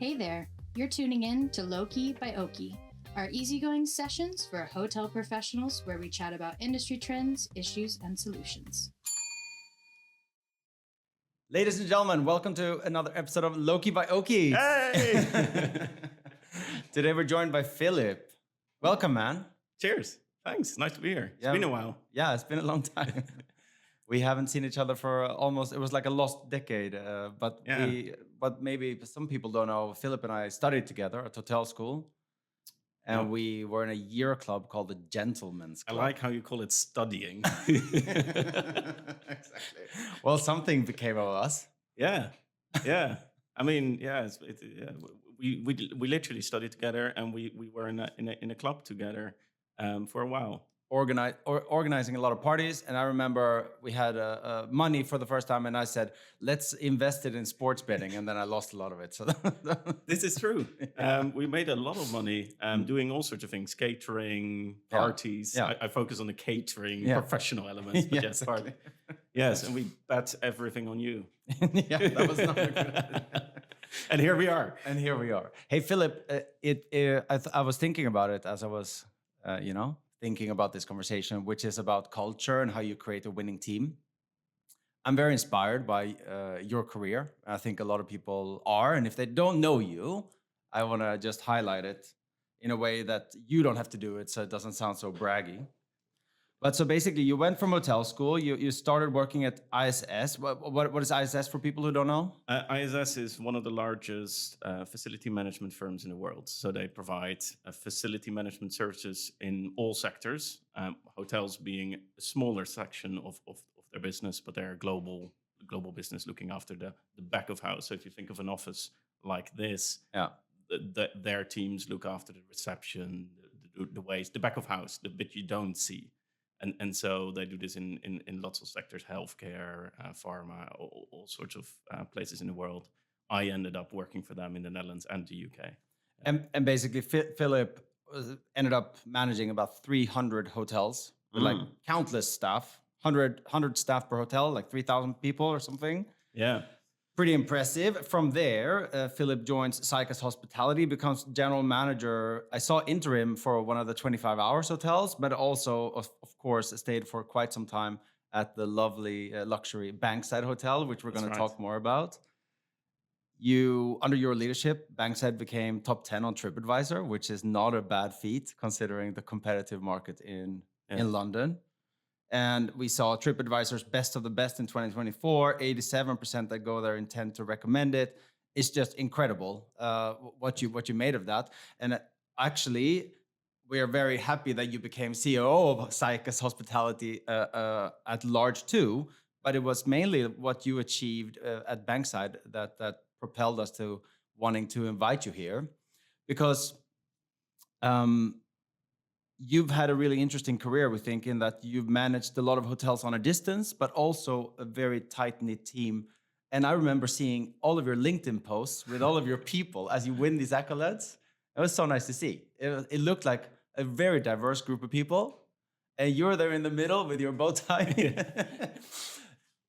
Hey there, you're tuning in to LowKey by Oaky, our easygoing sessions for hotel professionals where we chat about industry trends, issues, and solutions. Ladies and gentlemen, welcome to another episode of LowKey by Oaky. Hey! Today we're joined by Philip. Welcome, man. Cheers. Thanks. Nice to be here. It's been a while. Yeah, it's been a long time. We haven't seen each other for it was like a lost decade. But maybe some people don't know, Philip and I studied together at hotel school. And we were in a year club called the Gentlemen's Club. I like how you call it studying. Exactly. Well, something became of us. Yeah. I mean, we literally studied together, and we were in a club together for a while. Organizing a lot of parties, and I remember we had money for the first time, and I said, "Let's invest it in sports betting," and then I lost a lot of it. So this is true. We made a lot of money doing all sorts of things, catering, parties. Yeah. I focus on the catering professional elements, but exactly. Yes, and we bet everything on you. Yeah, that was not a good. And here we are. Hey, Philip, I was thinking about it as I was, thinking about this conversation, which is about culture and how you create a winning team. I'm very inspired by your career. I think a lot of people are. And if they don't know you, I want to just highlight it in a way that you don't have to do it so it doesn't sound so braggy. But so basically, you went from hotel school, you started working at ISS. What is ISS for people who don't know? ISS is one of the largest facility management firms in the world. So they provide facility management services in all sectors, hotels being a smaller section of their business, but they're a global business looking after the back of house. So if you think of an office like this, their teams look after the reception, the waste, the back of house, the bit you don't see. And so they do this in lots of sectors, healthcare, pharma, all sorts of places in the world. I ended up working for them in the Netherlands and the UK. And basically, Philip ended up managing about 300 hotels with like countless staff, 100 staff per hotel, like 3,000 people or something. Yeah. Pretty impressive. From there, Philip joins Cycas Hospitality, becomes general manager. I saw interim for one of the 25 Hours hotels, but also, of course, stayed for quite some time at the lovely luxury Bankside Hotel, which we're going to talk more about. Under your leadership, Bankside became top 10 on TripAdvisor, which is not a bad feat considering the competitive market in London. And we saw TripAdvisor's best of the best in 2024. 87% that go there intend to recommend it. It's just incredible what you made of that. And actually, we are very happy that you became CEO of Cycas Hospitality at large too. But it was mainly what you achieved at Bankside that propelled us to wanting to invite you here, because you've had a really interesting career, we think, in that you've managed a lot of hotels on a distance, but also a very tight-knit team. And I remember seeing all of your LinkedIn posts with all of your people as you win these accolades. It was so nice to see. It looked like a very diverse group of people. And you're there in the middle with your bow tie.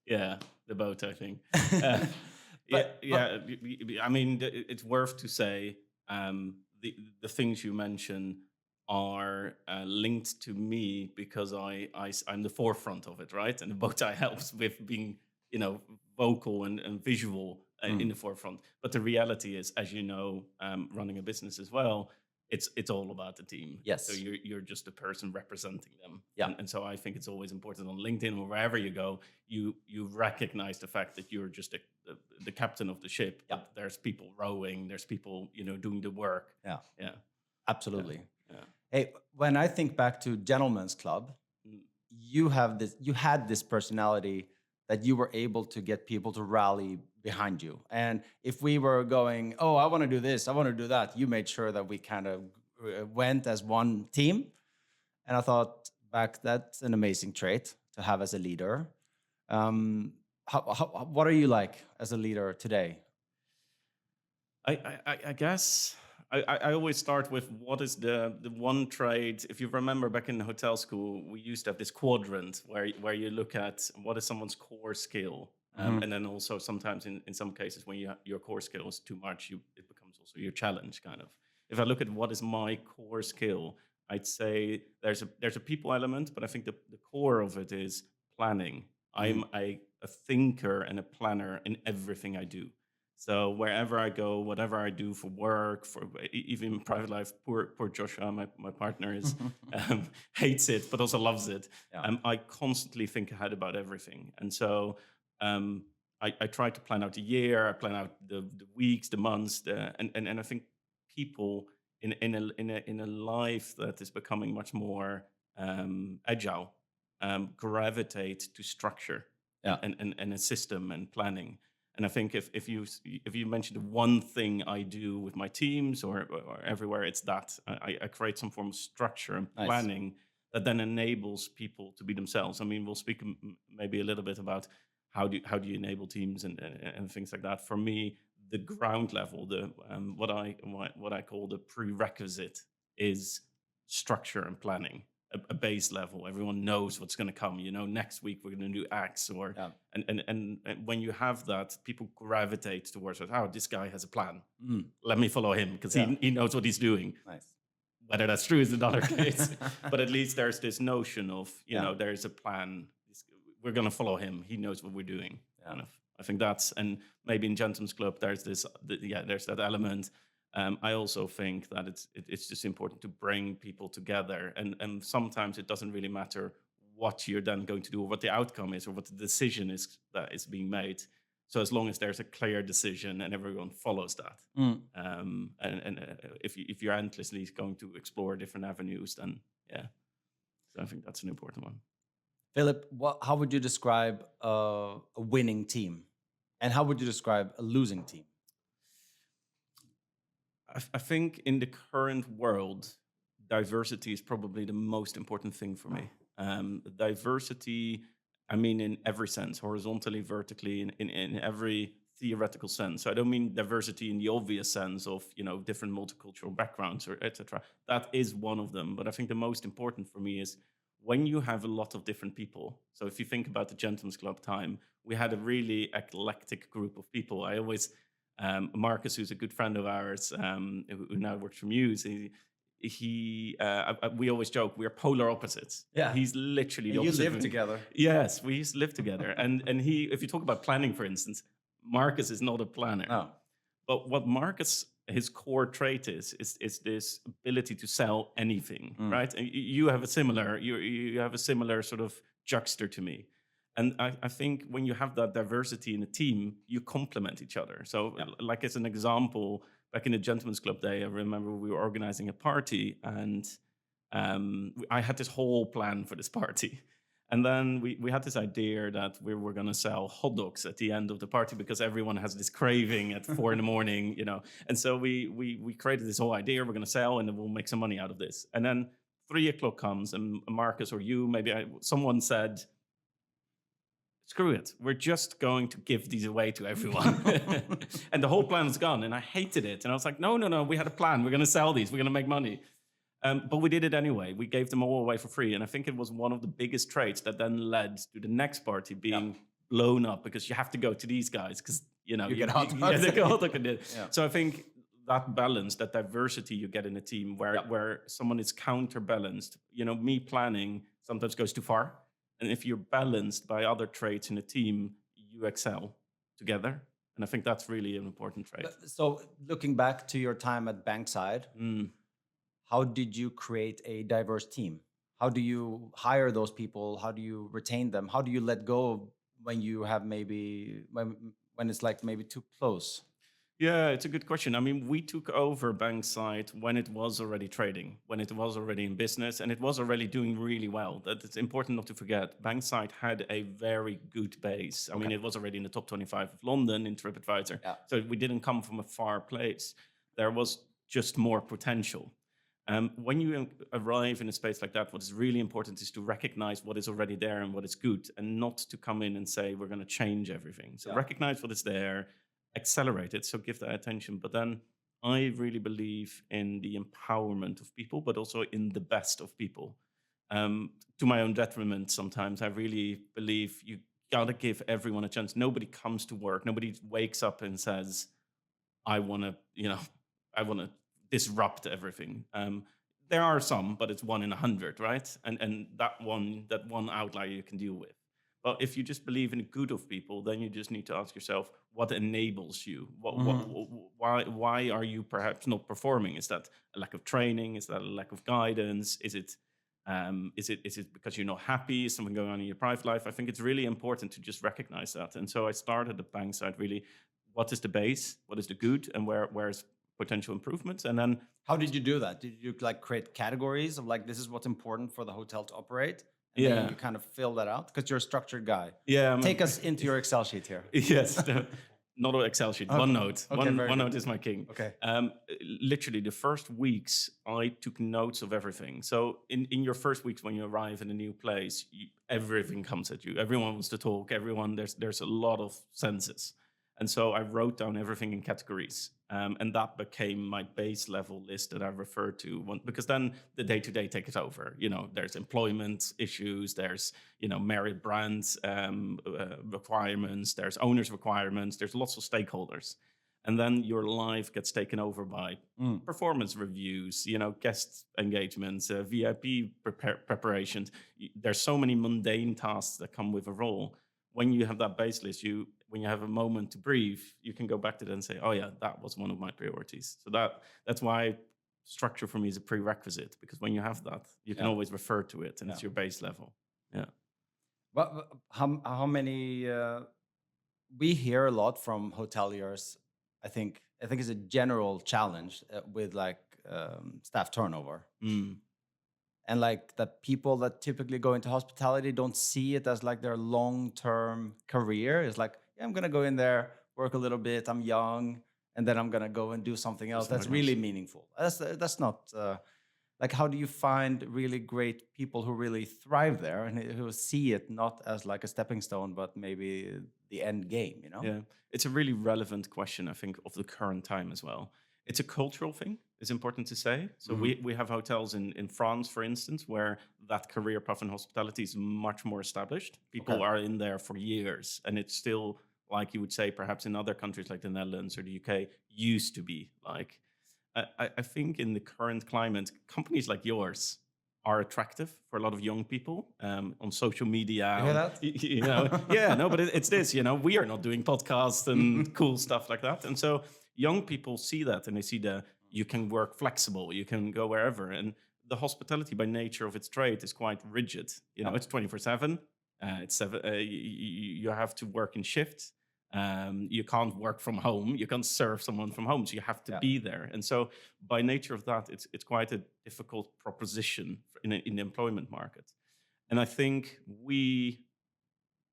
Yeah, the bow tie thing. I mean, it's worth to say the things you mention are linked to me because I'm the forefront of it, right? And the bow tie helps with being, vocal and visual in the forefront. But the reality is, as you know, running a business as well, it's all about the team. Yes. So you're just a person representing them. Yeah. And so I think it's always important on LinkedIn or wherever you go, you recognize the fact that you're just the captain of the ship. Yeah. There's people rowing. There's people, doing the work. Yeah. Yeah. Absolutely. Yeah. Hey, when I think back to Gentlemen's Club, you had this personality that you were able to get people to rally behind you. And if we were going, oh, I want to do this, I want to do that, you made sure that we kind of went as one team. And I thought back, that's an amazing trait to have as a leader. What are you like as a leader today? I guess I always start with what is the one trait. If you remember back in hotel school, we used to have this quadrant where you look at what is someone's core skill. And then also sometimes in some cases when your core skill is too much, it becomes also your challenge, kind of. If I look at what is my core skill, I'd say there's a people element, but I think the core of it is planning. I'm a thinker and a planner in everything I do. So wherever I go, whatever I do for work, for even private life, poor Joshua, my partner is hates it, but also loves it. Yeah. I constantly think ahead about everything, and so I try to plan out the year. I plan out the weeks, the months, and I think people in a life that is becoming much more agile gravitate to structure Yeah. and a system and planning. And I think if you mentioned the one thing I do with my teams or everywhere, it's that I create some form of structure and Nice. planning that then enables people to be themselves. I mean, we'll speak maybe a little bit about how do you enable teams and things like that. For me, the ground level, the what I call the prerequisite is structure and planning. A base level. Everyone knows what's going to come. You know, next week we're going to do X, or Yeah. and when you have that, people gravitate towards it. Oh, this guy has a plan. Let me follow him because he knows what he's doing. Nice. Whether that's true is another case, but at least there's this notion of there's a plan. We're going to follow him. He knows what we're doing. Yeah. Kind of. I think that's, and maybe in Gentleman's Club there's there's that element. I also think that it's just important to bring people together, and sometimes it doesn't really matter what you're then going to do or what the outcome is or what the decision is that is being made. So as long as there's a clear decision and everyone follows that, if you're endlessly going to explore different avenues, then so I think that's an important one. Philip, how would you describe a winning team, and how would you describe a losing team? I think in the current world, diversity is probably the most important thing for me. Diversity, I mean, in every sense, horizontally, vertically, in every theoretical sense. So I don't mean diversity in the obvious sense of, different multicultural backgrounds or etc. That is one of them. But I think the most important for me is when you have a lot of different people. So if you think about the Gentleman's Club time, we had a really eclectic group of people. I always... Marcus, who's a good friend of ours, who now works for Muse, we always joke we're polar opposites. Yeah, he's literally the you opposite. live together. Yes, we used to live together, and he. If you talk about planning, for instance, Marcus is not a planner. No. But what Marcus, his core trait is this ability to sell anything, right? And you have a similar sort of juxter to me. And I think when you have that diversity in a team, you complement each other. So like as an example, back in the Gentleman's Club day, I remember we were organizing a party and I had this whole plan for this party. And then we had this idea that we were going to sell hot dogs at the end of the party because everyone has this craving at 4 a.m, And so we created this whole idea, we're going to sell and then we'll make some money out of this. And then 3 o'clock comes and Marcus or you, someone said, screw it, we're just going to give these away to everyone. And the whole plan is gone. And I hated it. And I was like, no, we had a plan. We're going to sell these. We're going to make money. But we did it anyway. We gave them all away for free. And I think it was one of the biggest traits that then led to the next party being blown up because you have to go to these guys because, you get hot dogs. They get hot dogs. So I think that balance, that diversity you get in a team where someone is counterbalanced, me planning sometimes goes too far. And if you're balanced by other traits in a team, you excel together. And I think that's really an important trait. So looking back to your time at Bankside, how did you create a diverse team? How do you hire those people? How do you retain them? How do you let go when you have when it's like maybe too close? Yeah, it's a good question. I mean, we took over Bankside when it was already trading, when it was already in business, and it was already doing really well. That it's important not to forget. Bankside had a very good base. I mean, it was already in the top 25 of London in TripAdvisor. Yeah. So we didn't come from a far place. There was just more potential. When you arrive in a space like that, what is really important is to recognize what is already there and what is good, and not to come in and say, we're going to change everything. So recognize what is there, accelerate it, so give that attention. But then I really believe in the empowerment of people, but also in the best of people. To my own detriment sometimes, I really believe you gotta give everyone a chance. Nobody comes to work, nobody wakes up and says, I want to, I want to disrupt everything. There are some, but it's 1 in 100, right? And that one outlier you can deal with. But if you just believe in the good of people, then you just need to ask yourself what enables you. Why are you perhaps not performing? Is that a lack of training? Is that a lack of guidance? Is it because you're not happy? Is something going on in your private life? I think it's really important to just recognize that. And so I started at Bankside really. What is the base? What is the good? And where's potential improvements? And then how did you do that? Did you like create categories of like, this is what's important for the hotel to operate? And then you kind of fill that out because you're a structured guy. Yeah. Take us into your Excel sheet here. Yes. Not an Excel sheet. Okay. OneNote. Okay, OneNote is my king. Okay. Literally, the first weeks, I took notes of everything. So in your first weeks, when you arrive in a new place, everything comes at you. Everyone wants to talk. There's a lot of senses. And so I wrote down everything in categories. And that became my base level list that I referred to, because then the day-to-day takes over. There's employment issues, there's, merit brands requirements, there's owners requirements, there's lots of stakeholders. And then your life gets taken over by performance reviews, guest engagements, VIP preparations. There's so many mundane tasks that come with a role. When you have that base list, when you have a moment to breathe, you can go back to that and say, oh yeah, that was one of my priorities. So that's why structure for me is a prerequisite, because when you have that, you can always refer to it, and it's your base level. Yeah. But how many, we hear a lot from hoteliers, I think it's a general challenge with like staff turnover. And like the people that typically go into hospitality don't see it as like their long-term career. It's like, yeah, I'm going to go in there, work a little bit. I'm young. And then I'm going to go and do something else that's really meaningful. That's not like, how do you find really great people who really thrive there and who see it not as like a stepping stone, but maybe the end game, Yeah, it's a really relevant question, I think, of the current time as well. It's a cultural thing, it's important to say. So we have hotels in France, for instance, where that career path in hospitality is much more established. People are in there for years, and it's still, like you would say, perhaps in other countries like the Netherlands or the UK, used to be like. I think in the current climate, companies like yours are attractive for a lot of young people on social media. You hear that? Yeah, no, but it's this, we are not doing podcasts and cool stuff like that. And so young people see that, and they see you can work flexible, you can go wherever. And the hospitality by nature of its trade is quite rigid. It's 24/7. You have to work in shifts. You can't work from home. You can't serve someone from home. So you have to be there. And so by nature of that, it's quite a difficult proposition in the employment market. And I think we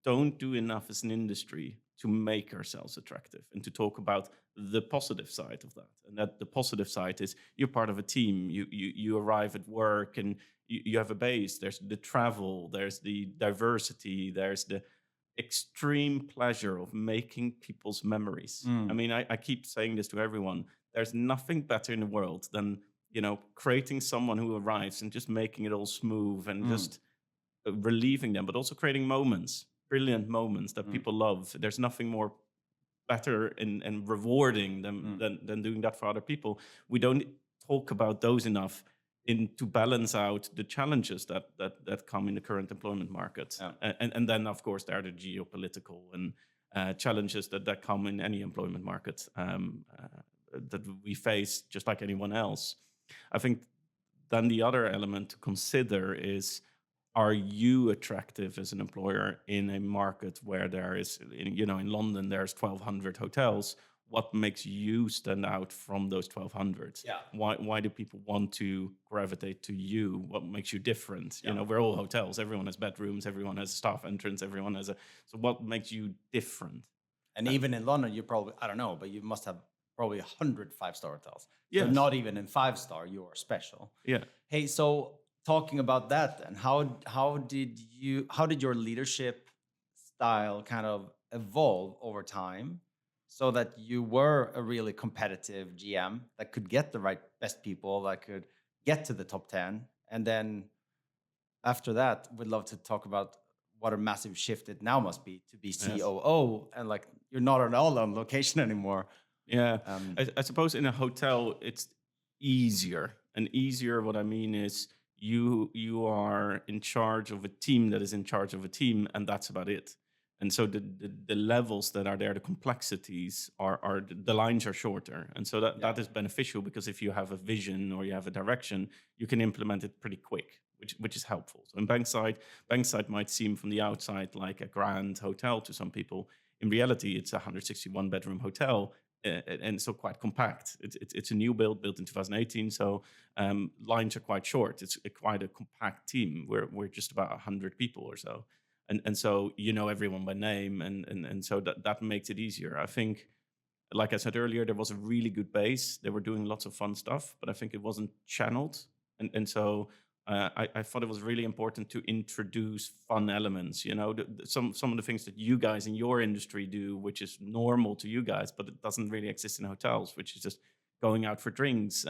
don't do enough as an industry to make ourselves attractive and to talk about the positive side of that. And that the positive side is you're part of a team. You arrive at work and you have a base. There's the travel. There's the diversity. There's the extreme pleasure of making people's memories. I mean, I keep saying this to everyone. There's nothing better in the world than, creating someone who arrives and just making it all smooth and just relieving them, but also creating moments, brilliant moments that people love. There's nothing more better and rewarding than doing that for other people. We don't talk about those enough to balance out the challenges that come in the current employment market. Yeah. And then, of course, there are the geopolitical and challenges that come in any employment market that we face just like anyone else. I think then the other element to consider is, are you attractive as an employer in a market where there is, in London, there's 1,200 hotels? What makes you stand out from those 1,200? Yeah. Why do people want to gravitate to you? What makes you different? Yeah. We're all hotels. Everyone has bedrooms. Everyone has a staff entrance. Everyone has so what makes you different? And even in London, you probably, I don't know, but you must have probably 100 5-star hotels. Yeah. So not even in 5-star, you're special. Yeah. Hey, so talking about that then, how did your leadership style kind of evolve over time so that you were a really competitive GM that could get the best people, that could get to the top 10? And then after that, we'd love to talk about what a massive shift it now must be to be COO. Yes. And like, you're not at all on location anymore. Yeah, Um, I suppose in a hotel it's easier. And easier, what I mean is you are in charge of a team that is in charge of a team, and that's about it. And so the levels that are there, the complexities are the lines are shorter, and so that yeah, that is beneficial because if you have a vision or you have a direction, you can implement it pretty quick, which is helpful. So in Bankside might seem from the outside like a grand hotel to some people. In reality, it's a 161 bedroom hotel, and so quite compact. It's a new built in 2018, so lines are quite short. It's quite a compact team. We're just about 100 people or so, and so you know everyone by name, and so that makes it easier. I think, like I said earlier, there was a really good base. They were doing lots of fun stuff, but I think it wasn't channeled, and so I thought it was really important to introduce fun elements. You know, some of the things that you guys in your industry do, which is normal to you guys, but it doesn't really exist in hotels, which is just going out for drinks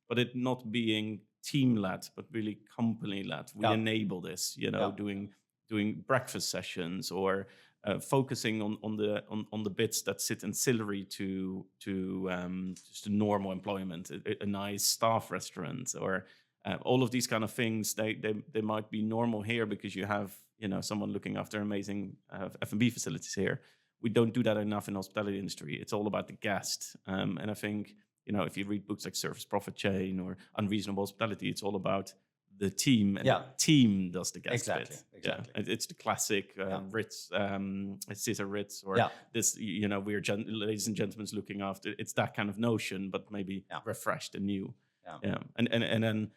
but it not being team led, but really company led. We yeah, enable this. You know, yeah, doing breakfast sessions or focusing on the bits that sit ancillary to just a normal employment, a nice staff restaurant, or all of these kind of things. They might be normal here because you have someone looking after amazing F&B facilities here. We don't do that enough in the hospitality industry. It's all about the guest, and I think if you read books like Service Profit Chain or Unreasonable Hospitality, it's all about the team, and yeah. the team does the guest Exactly, bit. exactly. Yeah, it's the classic Ritz, Caesar Ritz, or Yeah. this. We're ladies and gentlemen looking after. It's that kind of notion, but maybe Yeah. refreshed and new. Yeah. Yeah, and then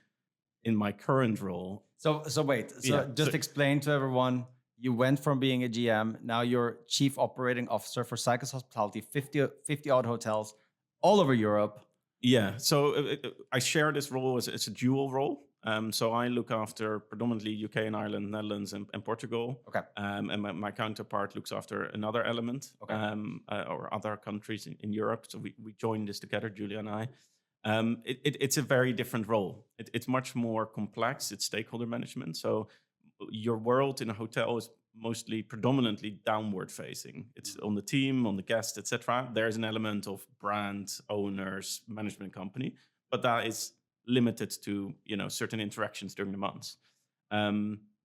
in my current role, So wait. So Yeah, just so- explain to everyone. You went from being a GM, now you're Chief Operating Officer for Cycas Hospitality, 50 odd hotels all over Europe. yeah. So I share this role as it's a dual role. So I look after predominantly UK and Ireland, Netherlands, and Portugal. Okay. And my counterpart looks after another element, Okay. or other countries in Europe. So we joined this together, Julia and I. It's a very different role. It's much more complex. It's stakeholder management. So your world in a hotel is mostly predominantly downward facing. It's on the team, on the guest, etc. There's an element of brand owners, management company, but that is limited to certain interactions during the months.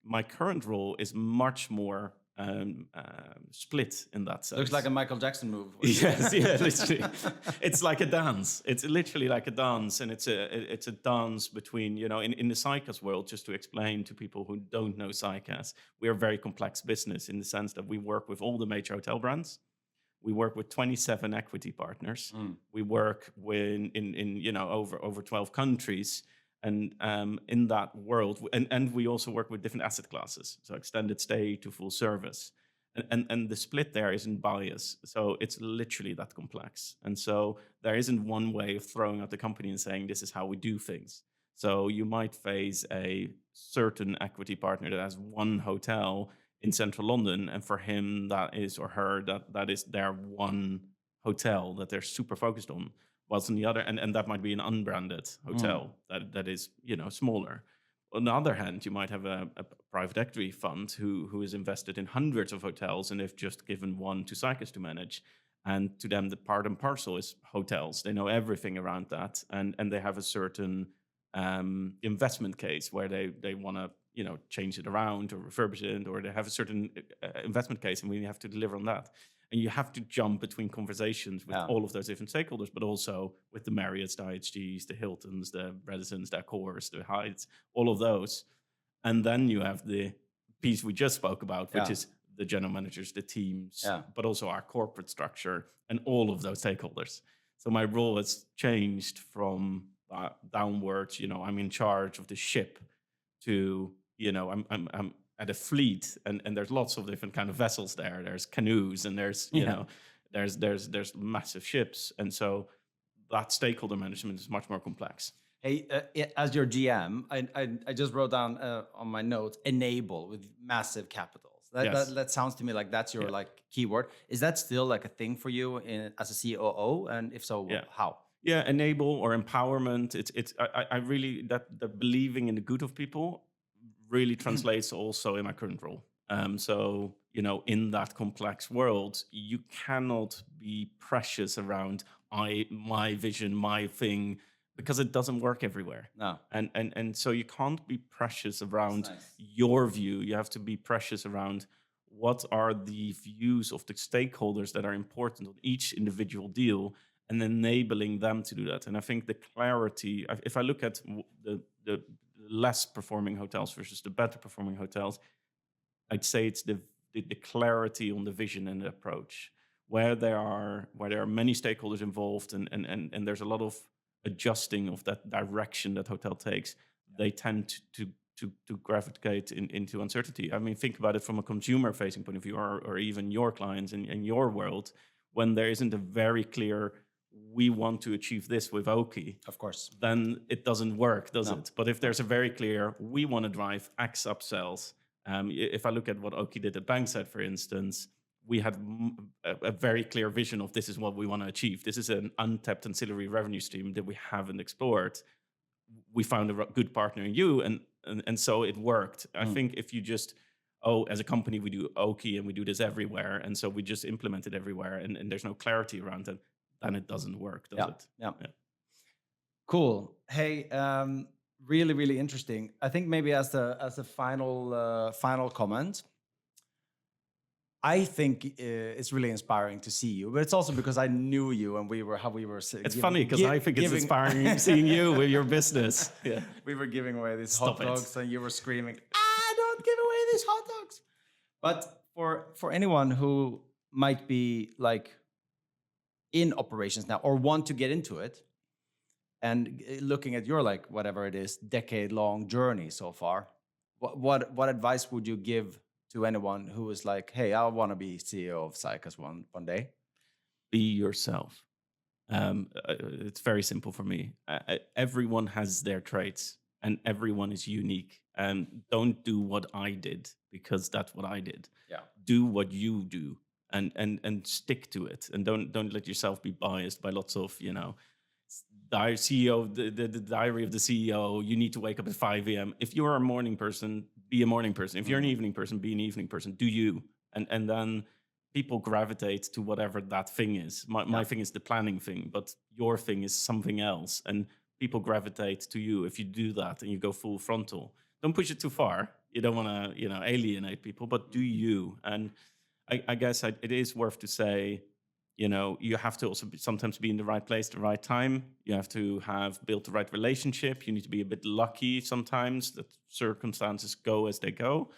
My current role is much more split in that sense. Looks like a Michael Jackson move. Yes, yeah, literally. It's like a dance. It's literally like a dance, and it's a dance between, in the Cycas world, just to explain to people who don't know Cycas, we are a very complex business in the sense that we work with all the major hotel brands. We work with 27 equity partners. We work in over 12 countries. And in that world, and we also work with different asset classes, so extended stay to full service. And the split there isn't bias. So it's literally that complex. And so there isn't one way of throwing out the company and saying, this is how we do things. So you might face a certain equity partner that has one hotel in central London, and for him that is, or her, that is their one hotel that they're super focused on. Whilst on the other, and that might be an unbranded hotel that is smaller. On the other hand, you might have a private equity fund who is invested in hundreds of hotels, and they've just given one to Cycas to manage. And to them, the part and parcel is hotels. They know everything around that, and they have a certain investment case where they want to change it around or refurbish it, or they have a certain investment case, and we have to deliver on that. And you have to jump between conversations with all of those different stakeholders, but also with the Marriotts, the IHGs, the Hiltons, the Radissons, the Accors, the Hyatts, all of those. And then you have the piece we just spoke about, which is the general managers, the teams, but also our corporate structure and all of those stakeholders. So my role has changed from downwards, I'm in charge of the ship, to, I'm at a fleet, and there's lots of different kind of vessels there. There's canoes, and there's there's massive ships, and so that stakeholder management is much more complex. Hey, as your GM, I just wrote down on my notes, enable with massive capitals. That sounds to me like that's your like keyword. Is that still like a thing for you as a COO? And if so, how? Yeah, enable or empowerment. I really that believing in the good of people really translates also in my current role. So, in that complex world, you cannot be precious around my vision, my thing, because it doesn't work everywhere. No. And so you can't be precious around nice. your view. You have to be precious around what are the views of the stakeholders that are important on each individual deal, and enabling them to do that. And I think the clarity, if I look at the less performing hotels versus the better performing hotels, I'd say it's the clarity on the vision and the approach, where there are many stakeholders involved, and there's a lot of adjusting of that direction that hotel takes. They tend to gravitate into uncertainty. I mean, think about it from a consumer facing point of view, or even your clients in your world, when there isn't a very clear, we want to achieve this with Oaky, Of course. then it doesn't work, does it? But if there's a very clear, we want to drive X upsells. If I look at what Oaky did at Bankside, for instance, we had a very clear vision of this is what we want to achieve. This is an untapped ancillary revenue stream that we haven't explored. We found a good partner in you, and so it worked. I think if you just, as a company, we do Oaky and we do this everywhere, and so we just implement it everywhere, and there's no clarity around it, then it doesn't work, does it? Yeah. Cool. Hey, really, really interesting. I think maybe as a final comment, I think it's really inspiring to see you, but it's also because I knew you and we were. It's funny because I think it's inspiring seeing you with your business. Yeah, we were giving away these Stop hot it. dogs, and you were screaming, don't give away these hot dogs!" But for anyone who might be like in operations now or want to get into it, and looking at your like whatever it is decade-long journey so far, what advice would you give to anyone who is like, hey, I want to be CEO of Cycas one day? Be yourself. It's very simple for me. Everyone has their traits, and everyone is unique. And don't do what I did because that's what I did. Yeah. Do what you do, and stick to it. And don't let yourself be biased by lots of CEO, the diary of the CEO. You need to wake up at 5 a.m. If you're a morning person, be a morning person. If you're an evening person, be an evening person. Do you, and then people gravitate to whatever that thing is. My thing is the planning thing, but your thing is something else, and people gravitate to you if you do that and you go full frontal. Don't push it too far. You don't want to alienate people, but do you. And I guess it is worth to say, you have to also sometimes be in the right place, the right time. You have to have built the right relationship. You need to be a bit lucky sometimes that circumstances go as they go.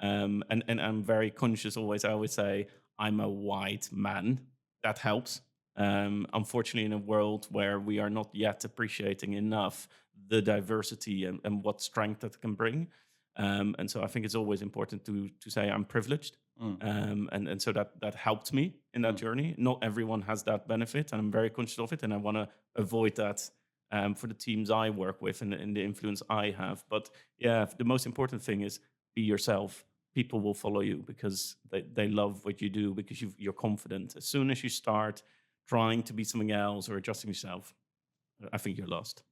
And I'm very conscious always. I always say I'm a white man. That helps. Unfortunately, in a world where we are not yet appreciating enough the diversity and what strength that can bring. And so I think it's always important to say I'm privileged. And so that helped me in that journey. Not everyone has that benefit, and I'm very conscious of it, and I want to avoid that for the teams I work with and the influence I have. But yeah, the most important thing is be yourself. People will follow you because they love what you do, because you're confident. As soon as you start trying to be something else or adjusting yourself, I think you're lost.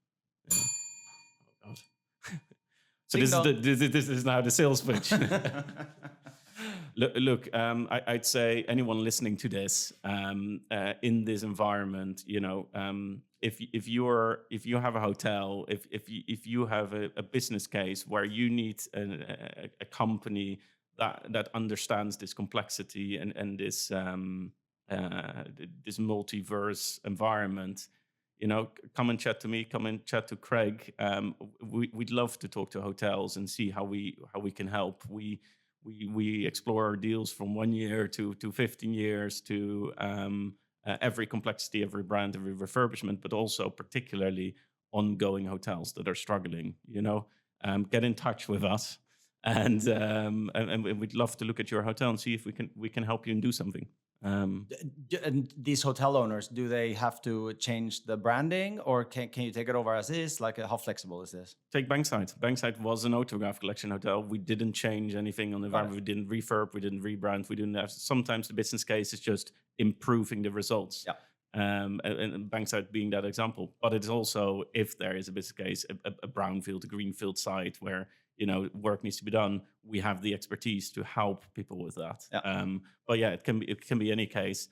Yeah. Oh God. So this is now the sales pitch. Look, I'd say anyone listening to this in this environment, if you have a hotel, if you have a business case where you need a company that understands this complexity and this this multiverse environment, come and chat to me, come and chat to Craig. We'd love to talk to hotels and see how we can help. We explore our deals from 1 year to 15 years to every complexity, every brand, every refurbishment, but also particularly ongoing hotels that are struggling. Get in touch with us, and we'd love to look at your hotel and see if we can help you and do something. And these hotel owners, do they have to change the branding, or can you take it over as is? Like, how flexible is this? Take Bankside. Bankside was an autograph collection hotel. We didn't change anything on the environment. We didn't refurb. We didn't rebrand. We didn't have. Sometimes the business case is just improving the results. Yeah. And Bankside being that example. But it's also, if there is a business case, a brownfield, a greenfield site where work needs to be done, we have the expertise to help people with that. Yeah. But yeah, it can be any case.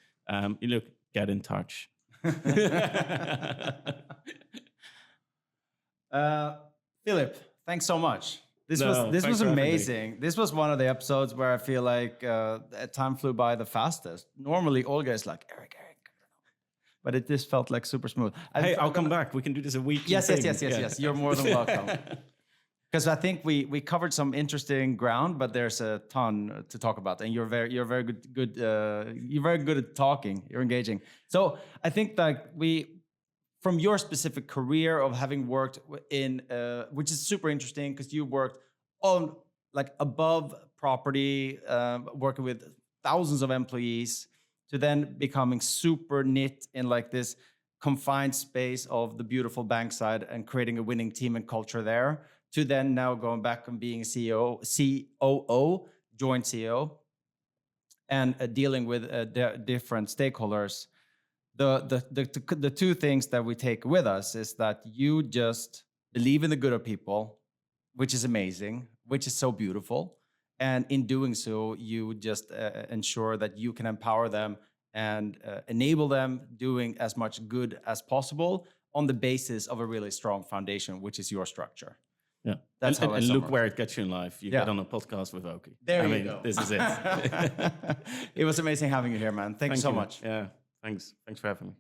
Get in touch. Philip, thanks so much. This No, was thanks for having me. amazing. This was one of the episodes where I feel like time flew by the fastest. Normally, Olga is like, Erik, but it just felt like super smooth. Hey, I'll come back. We can do this a week. Yes. You're more than welcome. Because I think we covered some interesting ground, but there's a ton to talk about, and you're very good. You're very good at talking. You're engaging. So I think that from your specific career of having worked in, which is super interesting, because you worked on like above property, working with thousands of employees, to then becoming super knit in like this confined space of the beautiful Bankside and creating a winning team and culture there, to then now going back and being CEO, COO, joint CEO, and dealing with different stakeholders. The two things that we take with us is that you just believe in the good of people, which is amazing, which is so beautiful. And in doing so, you just ensure that you can empower them and enable them doing as much good as possible on the basis of a really strong foundation, which is your structure. Yeah, That's how I and look summarize where it gets you in life. You Yeah. get on a podcast with Oaky. There you go. This is it. It was amazing having you here, man. Thank you so you. much. Yeah, thanks for having me.